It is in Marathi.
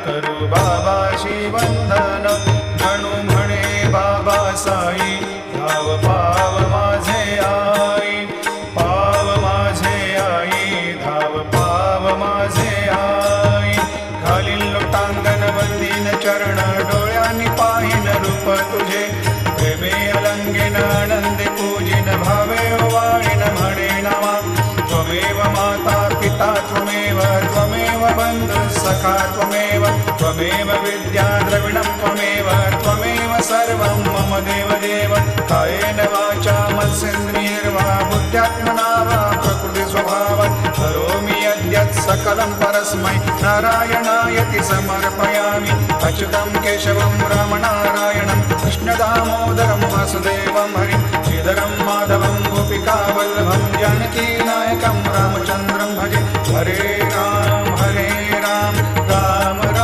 करू बाबाशी वंदन म्हणू म्हणे बाबा साई धाव पाव माझे आई पाव माझे आई धाव पाव माझे आई घालील लोटांगण वंदीन चरण डोळ्यांनी पाहिन रूप तुझे प्रेमे अलंगेन आनंदे पूजिन भावे वाळीन म्हणे नामा त्वमेव माता पिता त्वमेव त्वमेव बंधु सखा त्वमेव त्वमेव विद्या द्रविणं त्वमेव त्वमेव सर्वं मम देव देव कायेन वाचा मनसेन्द्रियैर्वा बुद्ध्यात्मना वा प्रकृति स्वभावात् करोमि यद्यत् सकलं परस्मै नारायणायति समर्पयामि अच्युतं केशवं रामनारायणं कृष्णदामोदरं वासुदेवं हरिं श्रीधरं माधवं गोपिकावल्लभं जानकीनायकं रामचन्द्रं भजे हरे